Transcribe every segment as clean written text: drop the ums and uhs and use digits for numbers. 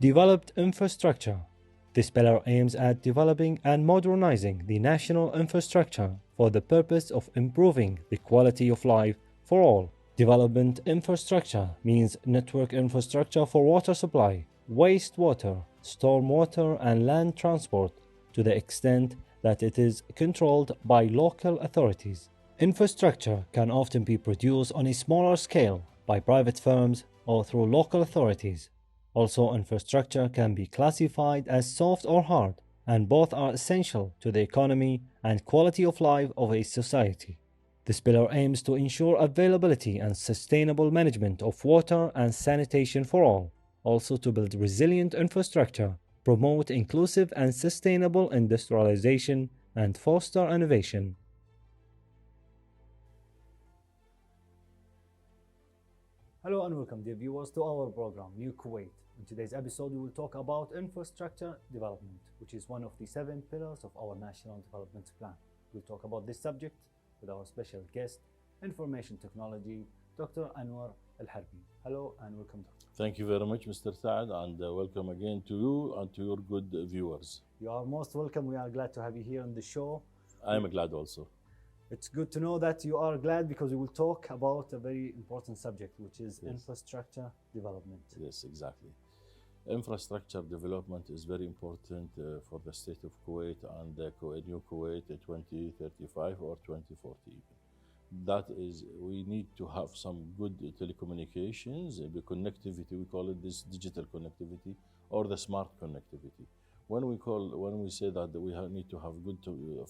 Developed infrastructure. This pillar aims at developing and modernizing the national infrastructure for the purpose of improving the quality of life for all. Development infrastructure means network infrastructure for water supply, wastewater, stormwater, and land transport to the extent that it is controlled by local authorities. Infrastructure can often be produced on a smaller scale by private firms or through local authorities. Also, infrastructure can be classified as soft or hard, and both are essential to the economy and quality of life of a society. This pillar aims to ensure availability and sustainable management of water and sanitation for all, also to build resilient infrastructure, promote inclusive and sustainable industrialization, and foster innovation. Hello and welcome, dear viewers, to our program, New Kuwait. In today's episode, we will talk about infrastructure development, which is one of the 7 pillars of our National Development Plan. We'll talk about this subject with our special guest, Information Technology, Dr. أنور الحربي. Hello and welcome, Doctor. Thank you very much, Mr. Saad, and welcome again to you and to your good viewers. You are most welcome. We are glad to have you here on the show. I am glad also. It's good to know that you are glad because we will talk about a very important subject, which is infrastructure development. Yes, exactly. Infrastructure development is very important for the state of Kuwait and New Kuwait 2035 or 2040 even. That is, we need to have some good telecommunications, the connectivity, we call it this digital connectivity or the smart connectivity. When we say that we need to have good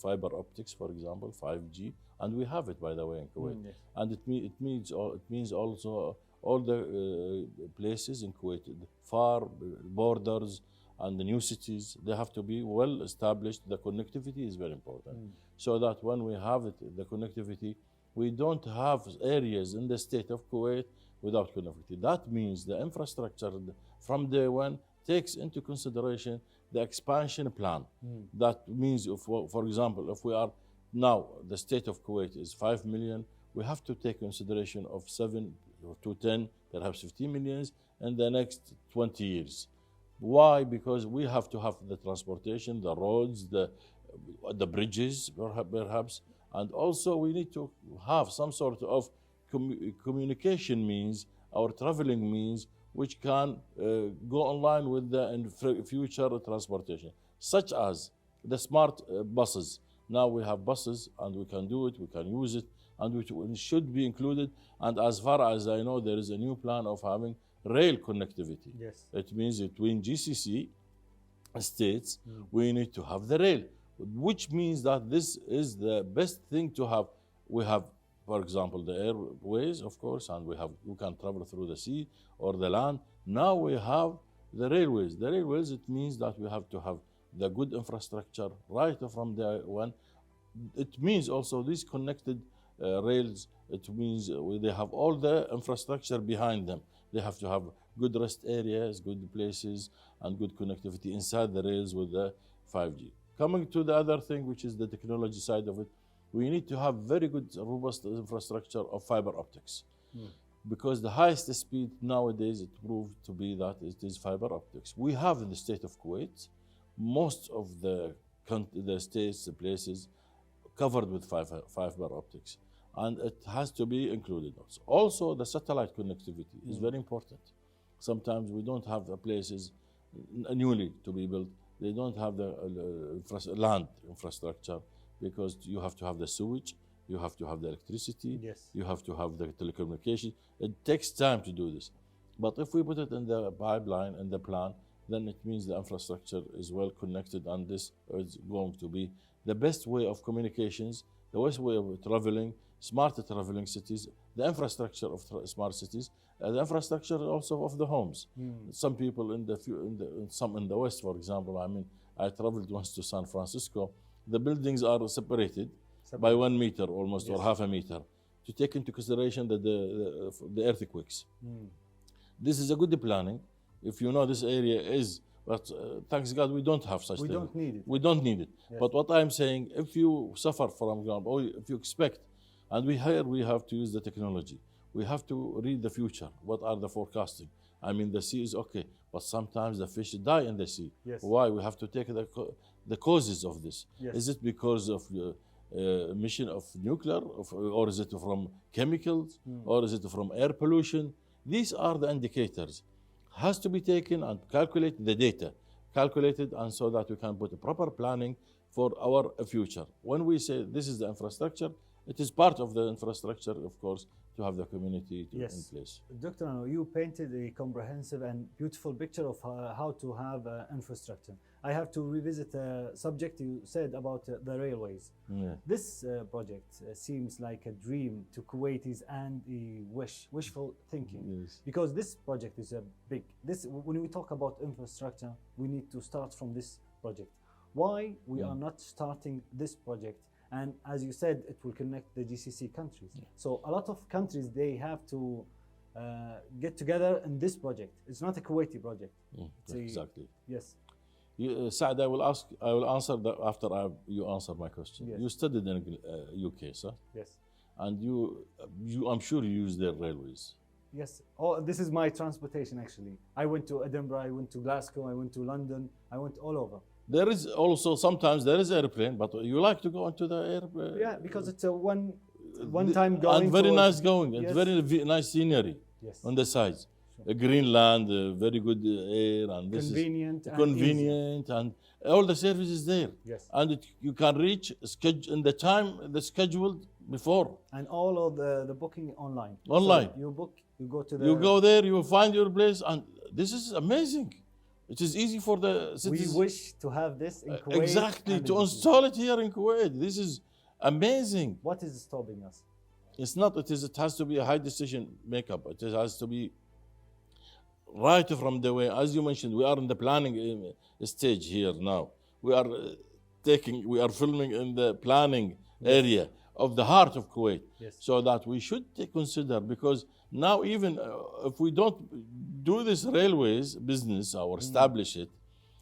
fiber optics, for example, 5G, and we have it, by the way, in Kuwait. Yes. And it means also all the places in Kuwait, far borders and the new cities, they have to be well established. The connectivity is very important. So that when we have it, the connectivity, we don't have areas in the state of Kuwait without connectivity. That means the infrastructure from day one takes into consideration the expansion plan. That means, for example, if we are now, the state of Kuwait is 5 million, we have to take consideration of 7 to 10, perhaps 15 millions in the next 20 years. Why? Because we have to have the transportation, the roads, the bridges, perhaps, and also we need to have some sort of communication means or traveling means which can go online with the future transportation, such as the smart buses. Now we have buses and we can do it, we can use it, and it should be included. And as far as I know, there is a new plan of having rail connectivity. Yes. It means between GCC states, we need to have the rail, which means that this is the best thing to have. We have, for example, the airways, of course, and we can travel through the sea or the land. Now we have the railways. The railways, it means that we have to have the good infrastructure right from the one. It means also these connected rails, it means they have all the infrastructure behind them. They have to have good rest areas, good places, and good connectivity inside the rails with the 5G. Coming to the other thing, which is the technology side of it, we need to have very good, robust infrastructure of fiber optics. Because the highest speed nowadays, it proved to be that it is fiber optics. We have in the state of Kuwait, most of the states, the places, covered with fiber optics. And it has to be included also. Also, the satellite connectivity is very important. Sometimes we don't have the places newly to be built. They don't have the land infrastructure because you have to have the sewage, you have to have the electricity, you have to have the telecommunication. It takes time to do this. But if we put it in the pipeline, in the plan, then it means the infrastructure is well connected, and this is going to be the best way of communications, the best way of traveling, smart traveling cities, the infrastructure of smart cities, the infrastructure also of the homes. Some people in the West, for example, I traveled once to San Francisco. The buildings are separated by 1 meter almost, or half a meter, to take into consideration the earthquakes. This is a good planning. If you know this area is, but thanks God we don't have such thing. Don't need it. We don't need it. Yes. But what I'm saying, if you suffer from, or if you expect, and we have to use the technology. We have to read the future. What are the forecasting? I mean, the sea is okay, but sometimes the fish die in the sea. Yes. Why? We have to take the causes of this. Yes. Is it because of emission of nuclear, or is it from chemicals, or is it from air pollution? These are the indicators. Has to be taken and calculated, the data calculated, and so that we can put a proper planning for our future. When we say this is the infrastructure, it is part of the infrastructure, of course, to have the community in place. Dr. Anwar, you painted a comprehensive and beautiful picture of how to have infrastructure. I have to revisit a subject you said about the railways. Yeah. This project seems like a dream to Kuwaitis and a wishful thinking. Yes. Because this project is a big, when we talk about infrastructure, we need to start from this project. Why we are not starting this project? And as you said, it will connect the GCC countries. Yeah. So a lot of countries, they have to get together in this project. It's not a Kuwaiti project. Exactly. Yes. Saad, I will answer that after you answer my question. Yes. You studied in UK, sir? Yes. And I'm sure you use their railways. Yes. Oh, this is my transportation actually. I went to Edinburgh, I went to Glasgow, I went to London, I went all over. There is also sometimes there is airplane, but you like to go into the airplane. Yeah, because it's a one time going. And very nice going. Yes. It's very nice scenery. Yes. On the sides. Sure. Greenland, very good air, and this convenient is convenient, and all the services there. Yes. And you can reach in the time the scheduled before. And all of the booking online. Online. So you book, you go to the. You go there, you find your place, and this is amazing. It is easy for the citizens. We wish to have this in Kuwait. Exactly, to install it here in Kuwait. This is amazing. What is stopping us? It's not, it has to be a high decision makeup. It has to be right from the way, as you mentioned, we are in the planning stage here now. We are filming in the planning area of the heart of Kuwait. Yes. So that we should consider, because now even if we don't do this railways business or establish it,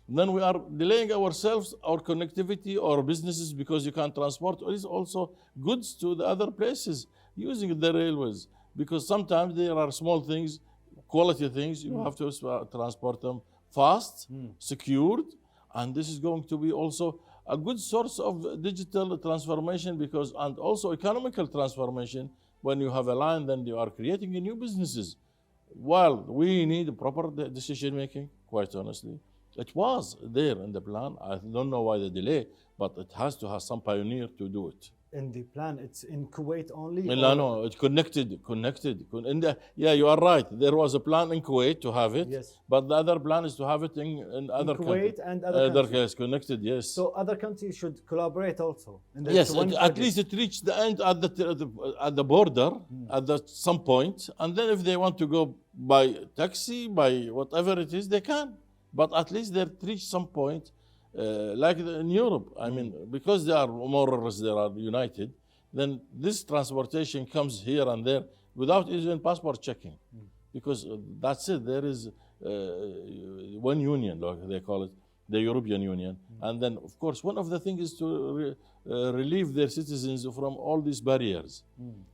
then we are delaying ourselves, our connectivity, our businesses, because you can't transport also goods to the other places using the railways. Because sometimes there are small things, quality things, you have to transport them fast, secured, and this is going to be also a good source of digital transformation, and also economical transformation. When you have a line, then you are creating new businesses. Well, we need proper decision making, quite honestly. It was there in the plan. I don't know why the delay, but it has to have some pioneer to do it. In the plan, it's in Kuwait only? No, it's connected. Yeah, you are right. There was a plan in Kuwait to have it, yes. But the other plan is to have it in other countries. Kuwait and other countries. Connected, yes. So other countries should collaborate also? Yes, at least it reached the end at the border at some point, and then if they want to go by taxi, by whatever it is, they can. But at least they reach some point. Like in Europe, I mean, because they are more or less united, then this transportation comes here and there without even passport checking, because that's it. There is one union, like they call it, the European Union, and then of course one of the things is to relieve their citizens from all these barriers,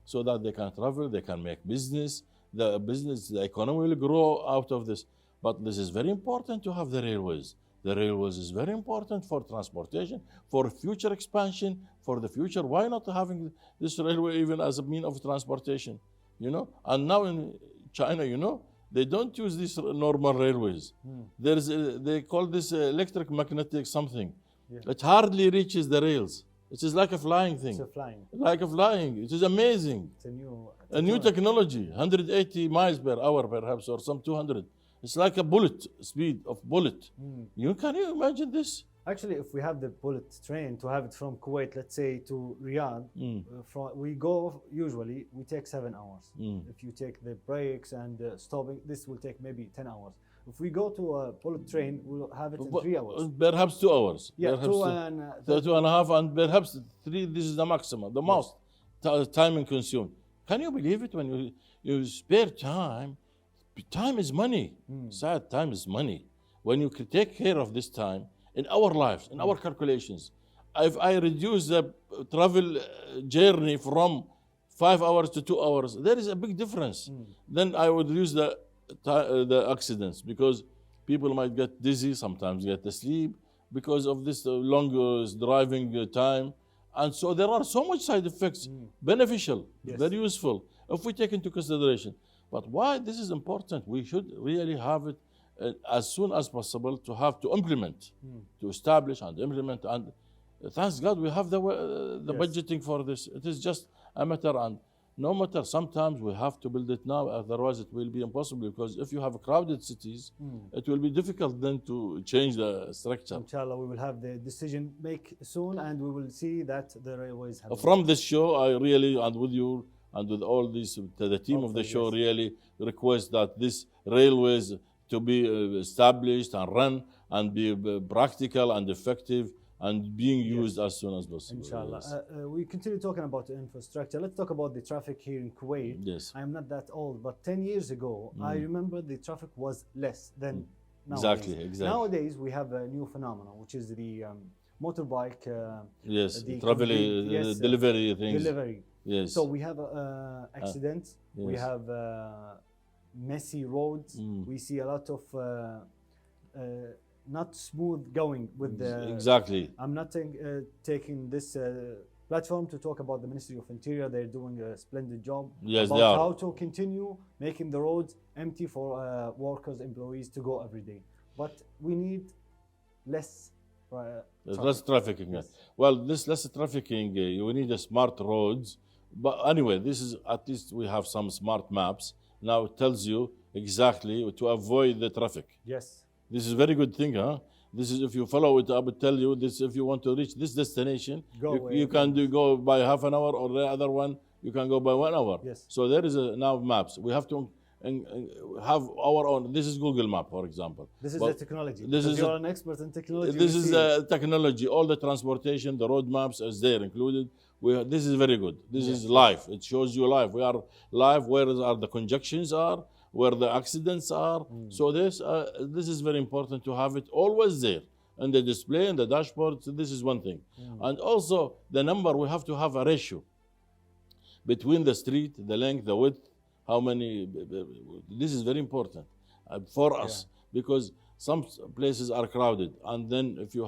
so that they can travel, they can make business. The economy will grow out of this. But this is very important to have the railways. The railways is very important for transportation, for future expansion, for the future. Why not having this railway even as a mean of transportation? And now in China, they don't use these normal railways. They call this electromagnetic something. Yeah. It hardly reaches the rails. It is like a flying thing. Like a flying. It is amazing. It's a new technology. 180 miles per hour perhaps, or some 200. It's like a speed of bullet. Can you imagine this? Actually, if we have the bullet train, to have it from Kuwait, let's say, to Riyadh, we take 7 hours. If you take the breaks and stopping, this will take maybe 10 hours. If we go to a bullet train, we'll have it in 3 hours. Perhaps 2 hours. Yeah, perhaps 2.5, and perhaps 3. This is the maximum, the most time consumed. Can you believe it? When you spare time, time is money. Sad, time is money. When you take care of this time in our lives, in our calculations, if I reduce the travel journey from 5 hours to 2 hours, there is a big difference. Then I would use the the accidents, because people might get dizzy, sometimes get asleep because of this long driving time. And so there are so much side effects, beneficial, Yes. very useful, if we take into consideration. But why this is important, we should really have it as soon as possible to have to implement, to establish and implement. And thanks God we have the Yes. budgeting for this. It is just a matter, and no matter, sometimes we have to build it now, otherwise it will be impossible, because if you have crowded cities, it will be difficult then to change the structure. Inshallah, we will have the decision make soon, and we will see that the railways have. From this show, I really, and with you and with all these, the team of the Hopefully, show, yes. really request that this railways to be established and run and be practical and effective and being used as soon as possible. Inshallah. Yes. We continue talking about the infrastructure. Let's talk about the traffic here in Kuwait. Yes. I am not that old, but 10 years ago, I remember the traffic was less than nowadays. Exactly. Nowadays, we have a new phenomenon, which is the motorbike Yes, the travel, yes, delivery things. delivery. Yes. So we have accidents, we yes. have messy roads, we see a lot of not smooth going with the. Exactly. I'm not taking this platform to talk about the Ministry of Interior. They're doing a splendid job Yes, about they are. how to continue making the roads empty for workers, employees to go every day. But we need less. There's less trafficking. Yes. Well, this less trafficking, you need a smart roads. But anyway, this is, at least we have some smart maps. Now it tells you exactly to avoid the traffic. Yes. This is a very good thing, huh? This is, if you follow it up, it tell you this, if you want to reach this destination, you can go by half an hour, or the other one, you can go by 1 hour. Yes. So there is now maps. We have to have our own. This is Google Map, for example. This is But the technology. this is you're an expert in technology. This we is see it. technology. All the transportation, the road maps is there included. This is very good. This is live. It shows you live. We are live where are the conjunctions are, where the accidents are. So this is very important to have it always there in the display, in the dashboard. So this is one thing. And also the number, we have to have a ratio between the street, the length, the width, how many. This is very important for us, because some places are crowded, and then if you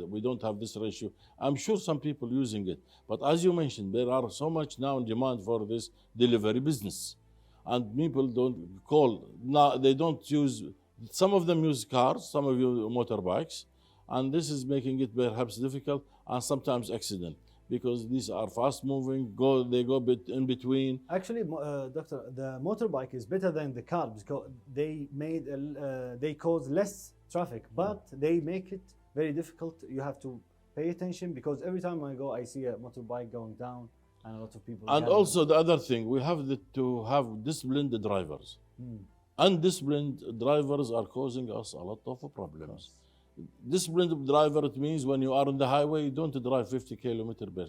we don't have this ratio. I'm sure some people using it, but as you mentioned, there are so much now in demand for this delivery business, and people don't call now. They don't use. Some of them use cars, some of you motorbikes, and this is making it perhaps difficult and sometimes accident, because these are fast moving. They go bit in between. Actually, Doctor, the motorbike is better than the car because they cause less traffic, but they make it very difficult. You have to pay attention, because every time I go, I see a motorbike going down, and a lot of people. And also the other thing, we have to have disciplined drivers. Undisciplined drivers are causing us a lot of problems. Disciplined driver, it means when you are on the highway, you don't drive 50 kilometers per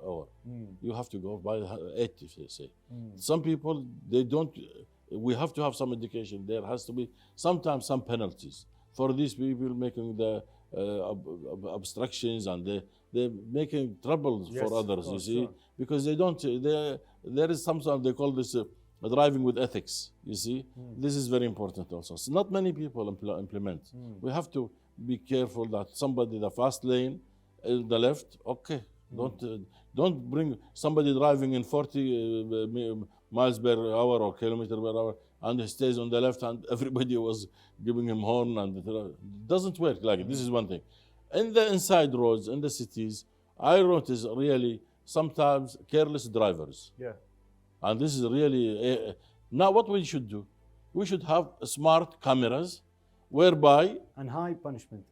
hour. You have to go by 80, say. Some people, they don't. We have to have some education. There has to be sometimes some penalties for these people making the obstructions, and they're making troubles for others, you see, because they don't. There is sometimes they call this driving with ethics, you see. This is very important also. So not many people implement. We have to be careful that somebody, the fast lane, the left, okay. Don't bring somebody driving in 40 miles per hour or kilometer per hour, and he stays on the left, and everybody was giving him horn, and it doesn't work like it. This is one thing. In the inside roads, in the cities, I notice really sometimes careless drivers. Yeah. And this is really, now what we should do, we should have smart cameras whereby, and high punishment.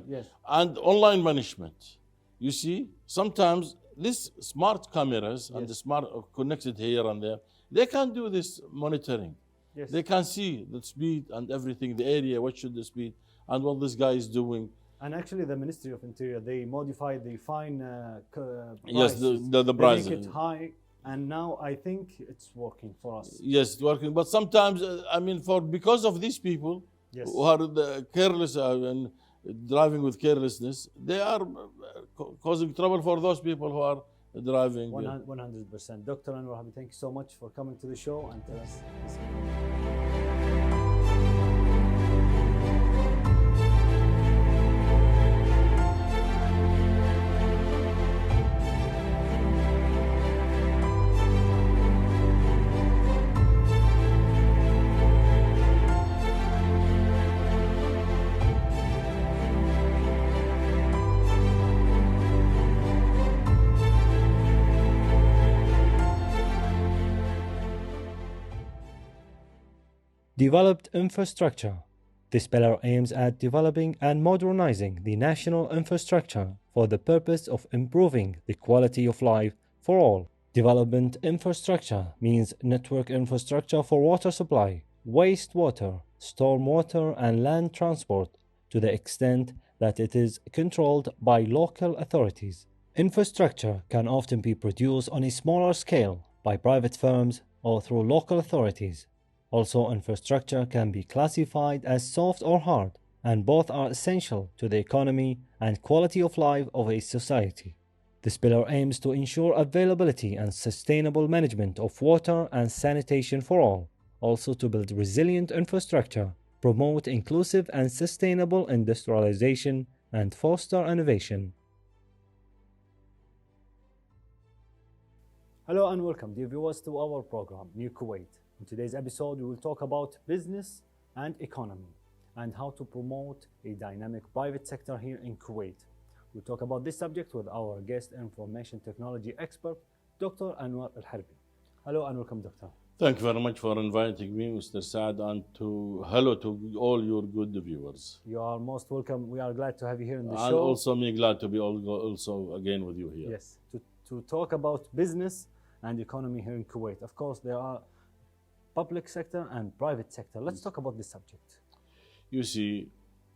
Yes. And online punishment. You see, sometimes these smart cameras and the smart connected here and there, they can do this monitoring. Yes. They can see the speed and everything, the area, what should the speed, and what this guy is doing. And actually, the Ministry of Interior, they modified the fine price. Yes, the price. They make it high. And now I think it's working for us. Yes, it's working. But sometimes, because of these people who are careless and driving with carelessness, they are causing trouble for those people who are driving. 100%. Dr. Anwar, thank you so much for coming to the show and tell us. Developed infrastructure. This pillar aims at developing and modernizing the national infrastructure for the purpose of improving the quality of life for all. Development infrastructure means network infrastructure for water supply, wastewater, stormwater, and land transport to the extent that it is controlled by local authorities. Infrastructure can often be produced on a smaller scale by private firms or through local authorities. Also, infrastructure can be classified as soft or hard, and both are essential to the economy and quality of life of a society. This pillar aims to ensure availability and sustainable management of water and sanitation for all, also to build resilient infrastructure, promote inclusive and sustainable industrialization, and foster innovation. Hello and welcome, dear viewers, to our program, New Kuwait. In today's episode, we will talk about business and economy and how to promote a dynamic private sector here in Kuwait. We'll talk about this subject with our guest information technology expert, Dr. أنور الحربي. Hello and welcome, Doctor. Thank you very much for inviting me, Mr. Saad, and hello to all your good viewers. You are most welcome. We are glad to have you here in the And show. also me glad to be also again with you here. Yes, to talk about business and economy here in Kuwait. Of course, there are public sector and private sector. Let's talk about this subject. You see,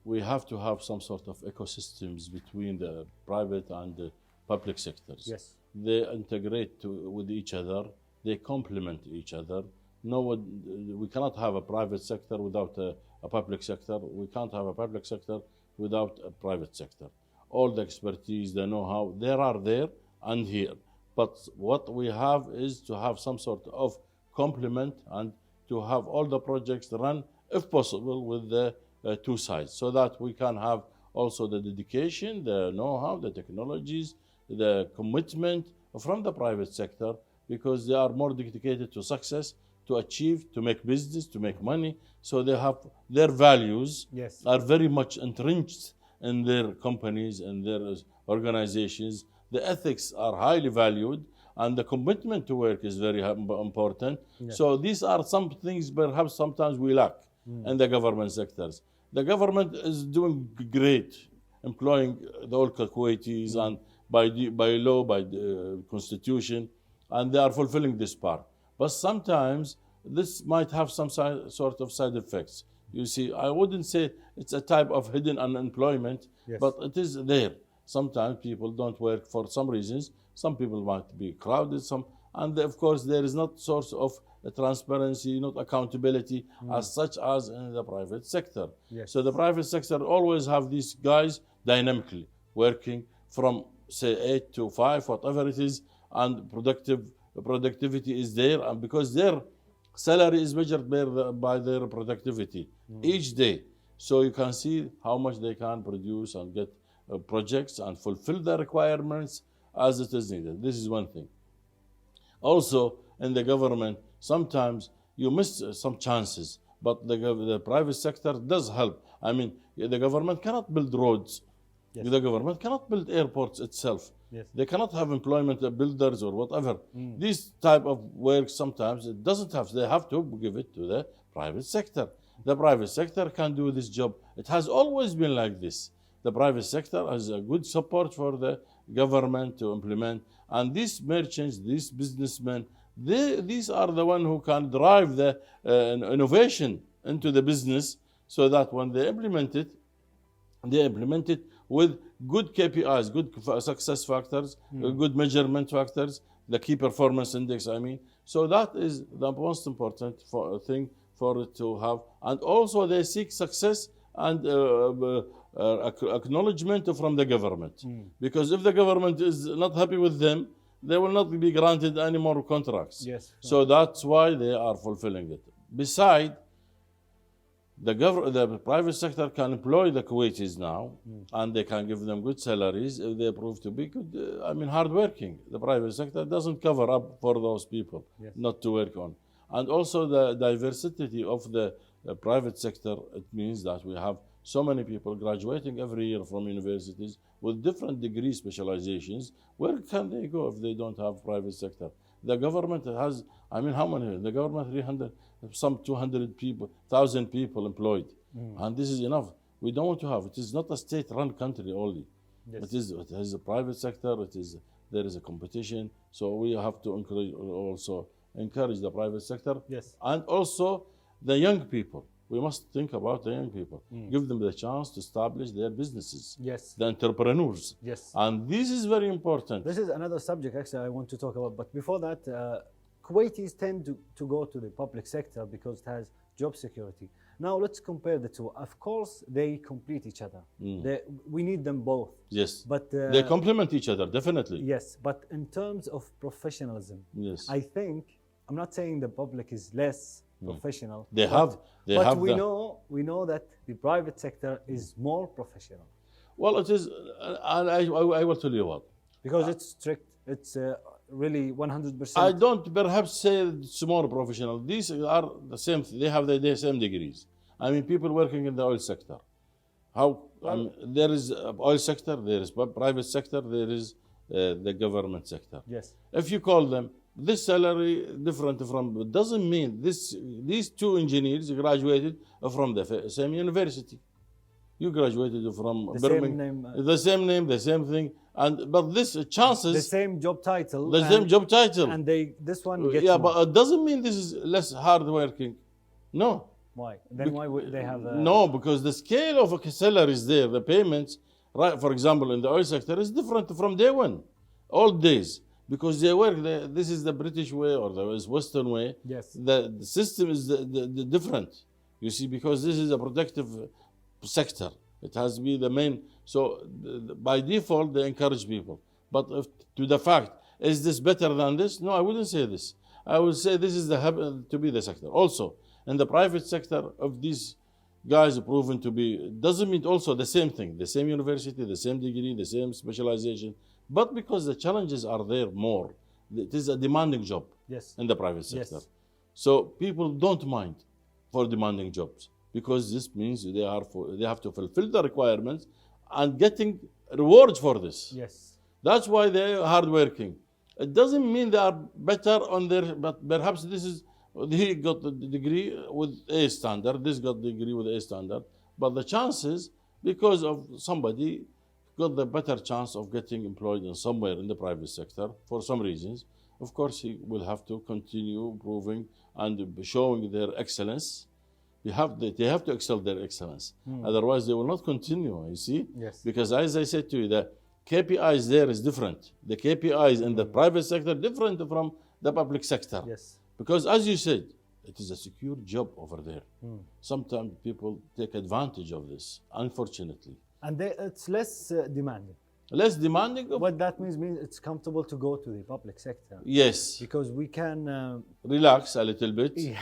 we have to have some sort of ecosystems between the private and the public sectors. Yes. They integrate with each other. They complement each other. We cannot have a private sector without a public sector. We can't have a public sector without a private sector. All the expertise, the know-how, there and here. But what we have is to have some sort of complement and to have all the projects run, if possible, with the two sides, so that we can have also the dedication, the know-how, the technologies, the commitment from the private sector, because they are more dedicated to success, to achieve, to make business, to make money. So they have their values are very much entrenched in their companies and their organizations. The ethics are highly valued, and the commitment to work is very important. So these are some things perhaps sometimes we lack in the government sectors. The government is doing great, employing the all Kuwaitis and by law, by the constitution, and they are fulfilling this part. But sometimes this might have some sort of side effects. You see, I wouldn't say it's a type of hidden unemployment, but it is there. Sometimes people don't work for some reasons. Some people might be crowded, and of course there is not source of transparency, not accountability as such as in the private sector. So the private sector always have these guys dynamically working from say 8 to 5, whatever it is, and productivity is there, and because their salary is measured by their productivity each day. So you can see how much they can produce and get projects and fulfill the requirements as it is needed. This is one thing. Also, in the government, sometimes you miss some chances, but the private sector does help. I mean, the government cannot build roads. The government cannot build airports itself. They cannot have employment builders or whatever. This type of work sometimes it doesn't have. They have to give it to the private sector. The private sector can do this job. It has always been like this. The private sector has a good support for the government to implement. And these merchants, these businessmen, these are the ones who can drive the innovation into the business, so that when they implement it with good KPIs, good success factors, good measurement factors, the key performance index, I mean. So that is the most important thing for it to have. And also they seek success and acknowledgement from the government. Because if the government is not happy with them, they will not be granted any more contracts. So that's why they are fulfilling it. Besides, the private sector can employ the Kuwaitis now, and they can give them good salaries if they prove to be good, hardworking. The private sector doesn't cover up for those people not to work on. And also the diversity of the private sector, it means that we have so many people graduating every year from universities with different degree specializations. Where can they go if they don't have private sector? The government has, how many? The government some 200 people, 1,000 people employed. And this is enough. We don't want to have, it is not a state-run country only. Yes. It has a private sector, there is a competition. So we have to encourage the private sector. Yes. And also the young people. We must think about the young people. Give them the chance to establish their businesses. Yes. The entrepreneurs. Yes. And this is very important. This is another subject actually I want to talk about. But before that, Kuwaitis tend to go to the public sector because it has job security. Now let's compare the two. Of course, they complete each other. We need them both. Yes. But they complement each other, definitely. Yes. But in terms of professionalism, yes. I think, I'm not saying the public is less professional. They have we know that the private sector is more professional. Well, it is, I will tell you what. Because it's strict, it's really 100%. I don't perhaps say it's more professional. These are the same, they have the same degrees. I mean, people working in the oil sector. There is oil sector, there is private sector, there is the government sector. Yes. If you call them, this salary different from, it doesn't mean these two engineers graduated from the same university. You graduated from Birmingham, the same name, the same thing, but this chances the same job title, and this one gets more. But it doesn't mean this is less hard working. No. Why? Then why would they have? No, because the scale of a salary is there. The payments, right? For example, in the oil sector, is different from day one, all days. Because they work, this is the British way or the Western way. Yes. The system is the different. You see, because this is a protective sector. It has to be the main. So by default, they encourage people. But to the fact, is this better than this? No, I wouldn't say this. I would say this is to be the sector. Also, in the private sector, of these guys proven to be, doesn't mean also the same thing. The same university, the same degree, the same specialization. But because the challenges are there more, it is a demanding job. Yes. In the private sector. Yes. So people don't mind for demanding jobs because this means they have to fulfill the requirements and getting rewards for this. Yes. That's why they're hardworking. It doesn't mean they are better on their, but perhaps he got the degree with A standard, this got the degree with A standard, but the chances, because of somebody got the better chance of getting employed in somewhere in the private sector for some reasons, of course he will have to continue proving and showing their excellence. They have to excel their excellence. Otherwise they will not continue, you see? Yes. Because as I said to you, the KPIs there is different. The KPIs in the private sector different from the public sector. Yes. Because as you said, it is a secure job over there. Sometimes people take advantage of this, unfortunately. And it's less demanding. Less demanding? What that means it's comfortable to go to the public sector. Yes. Because we can... relax a little bit. Yeah.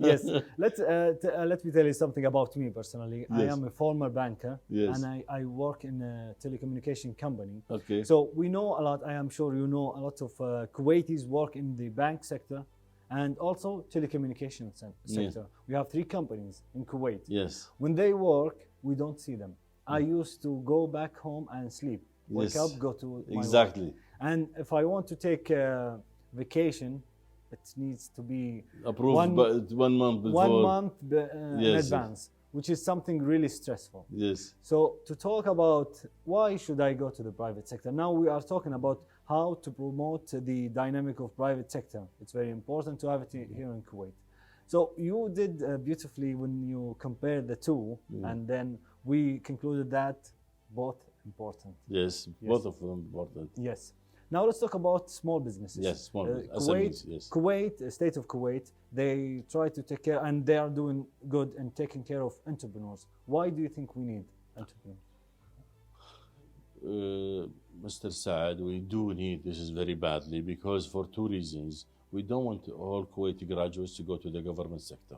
Yes. Let me tell you something about me personally. Yes. I am a former banker. Yes. And I work in a telecommunication company. Okay. So we know a lot, I am sure you know, a lot of Kuwaitis work in the bank sector and also telecommunication sector. Yes. We have 3 companies in Kuwait. Yes. When they work, we don't see them. I used to go back home and sleep. Wake up, go to my work. And if I want to take a vacation, it needs to be approved 1 month before. 1 month in advance, which is something really stressful. Yes. So to talk about why should I go to the private sector, now we are talking about how to promote the dynamic of private sector. It's very important to have it here in Kuwait. So you did beautifully when you compared the two, and then we concluded that both important. Yes, both of them important. Yes. Now let's talk about small businesses. Yes, small businesses. Kuwait, state of Kuwait, they try to take care, and they are doing good and taking care of entrepreneurs. Why do you think we need entrepreneurs? Mr. Saad, we do need this very badly because for 2 reasons. We don't want all Kuwaiti graduates to go to the government sector.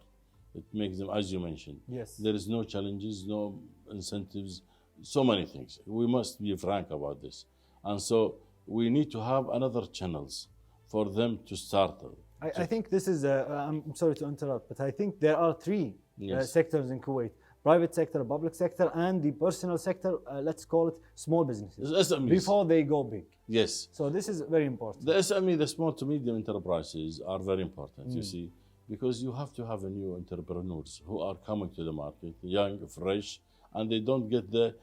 It makes them, as you mentioned, yes. There is no challenges, no incentives, so many things. We must be frank about this. And so we need to have another channels for them to start. I think this is, I'm sorry to interrupt, but I think there are 3 sectors in Kuwait. Private sector, public sector, and the personal sector, let's call it small businesses, SMEs. Before they go big. Yes. So this is very important. The SME, the small to medium enterprises, are very important. You see, because you have to have a new entrepreneurs who are coming to the market, young, fresh, and they don't get the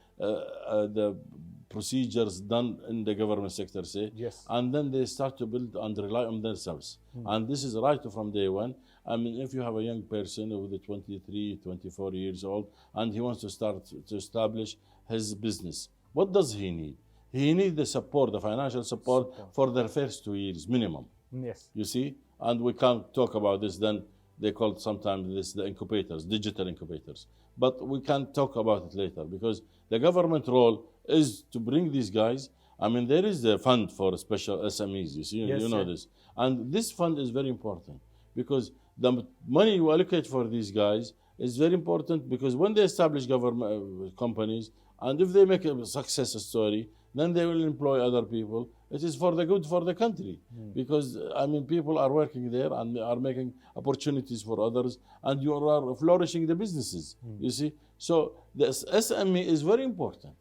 procedures done in the government sector, say, Yes. and then they start to build and rely on themselves. And this is right from day one. I mean, if you have a young person with 23, 24 years old, and he wants to start to establish his business, what does he need? He needs the support, the financial support for their first 2 years minimum. Yes. You see? And we can't talk about this, then they call sometimes this the incubators, digital incubators. But we can talk about it later, because the government role is to bring these guys. I mean, there is a fund for special SMEs, you see, Yes, you know this. And this fund is very important, because the money you allocate for these guys is very important, because when they establish government companies, and if they make a success story, then they will employ other people. It is for the good for the country, because I mean, people are working there and are making opportunities for others, and you are flourishing the businesses. You see, so the SME is very important.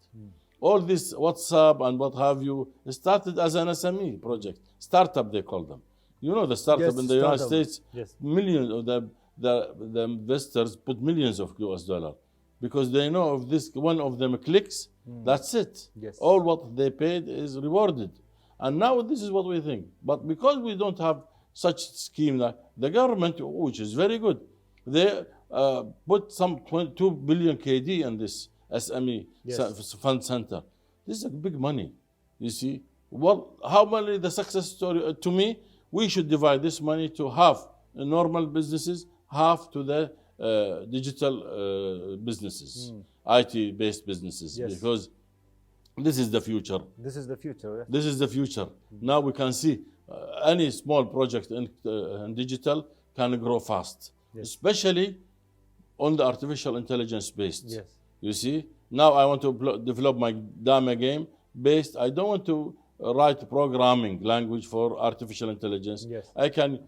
All this WhatsApp and what have you started as an SME project, startup they call them. You know, the startup Yes, in the United startup. States, Yes. millions of the investors put millions of US dollar, because they know if this one of them clicks, that's it. Yes. All what they paid is rewarded. And now this is what we think. But because we don't have such scheme, that the government, which is very good, they put some 2 billion KD in this SME Yes. fund center. This is a big money. You see, how many the success story? To me, we should divide this money to half in normal businesses, half to the digital businesses, IT-based businesses, Yes. because this is the future. This is the future. Yes. This is the future. Now we can see any small project in digital can grow fast, especially on the artificial intelligence based. Yes. You see, now I want to develop my Dama game based. I don't want to write programming language for artificial intelligence. Yes. I can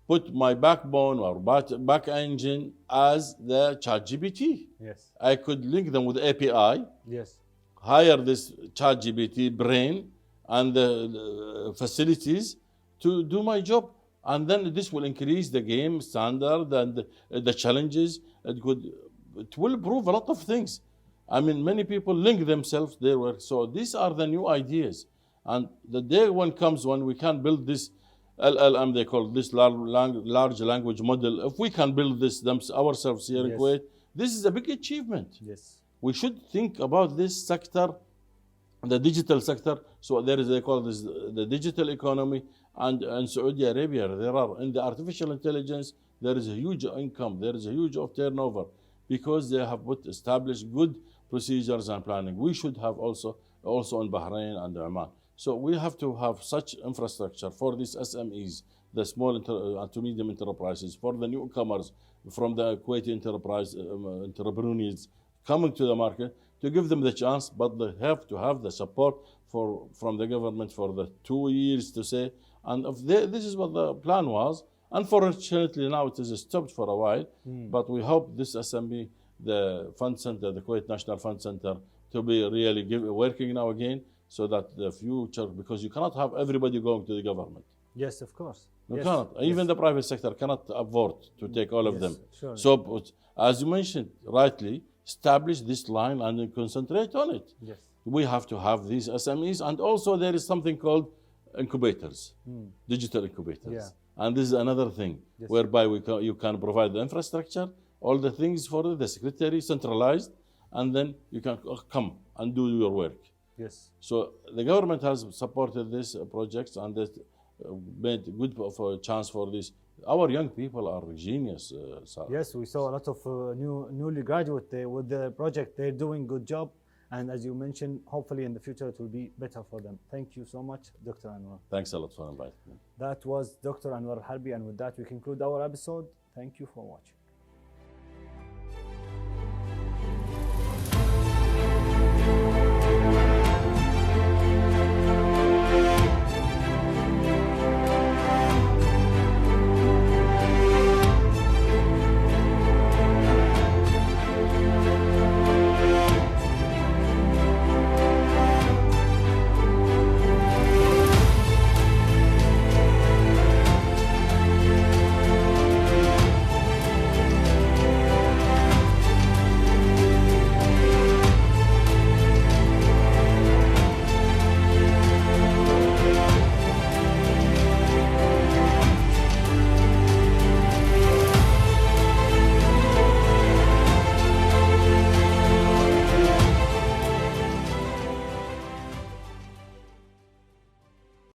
put my backbone or back engine as the ChatGPT. Yes. I could link them with API, Yes. hire this ChatGPT brain and the facilities to do my job. And then this will increase the game standard and the challenges. It will prove a lot of things. I mean, many people link themselves their work. So these are the new ideas. And the day one comes when we can build this LLM, they call this large language model. If we can build this ourselves here in Yes. Kuwait, this is a big achievement. Yes. We should think about this sector, the digital sector. So there is, they call this the digital economy. And in Saudi Arabia, there are, in the artificial intelligence, there is a huge income, there is a huge of turnover, because they have established good procedures and planning. We should have also in Bahrain and Oman. So we have to have such infrastructure for these SMEs, the small to medium enterprises, for the newcomers from the Kuwaiti enterprise entrepreneurs coming to the market, to give them the chance, but they have to have the support from the government for the 2 years to say. And this is what the plan was. Unfortunately, now it is stopped for a while, but we hope this SME, the fund center, the Kuwait National Fund Center, to be really working now again, so that the future, because you cannot have everybody going to the government. Yes, of course. You Yes. cannot. Even the private sector cannot afford to take all of them. Sure. So, as you mentioned rightly, establish this line and then concentrate on it. Yes. We have to have these SMEs, and also there is something called incubators, digital incubators. Yeah. And this is another thing, Yes. whereby you can provide the infrastructure, all the things for the secretary, centralized, and then you can come and do your work. Yes. So the government has supported these projects, and that made good of a chance for this. Our young people are genius. Yes, we saw a lot of newly graduate with the project. They're doing good job, and as you mentioned, hopefully in the future it will be better for them. Thank you so much, Dr. Anwar. Thanks a lot for inviting me. That was Dr. Anwar Al-Harbi, and with that we conclude our episode. Thank you for watching.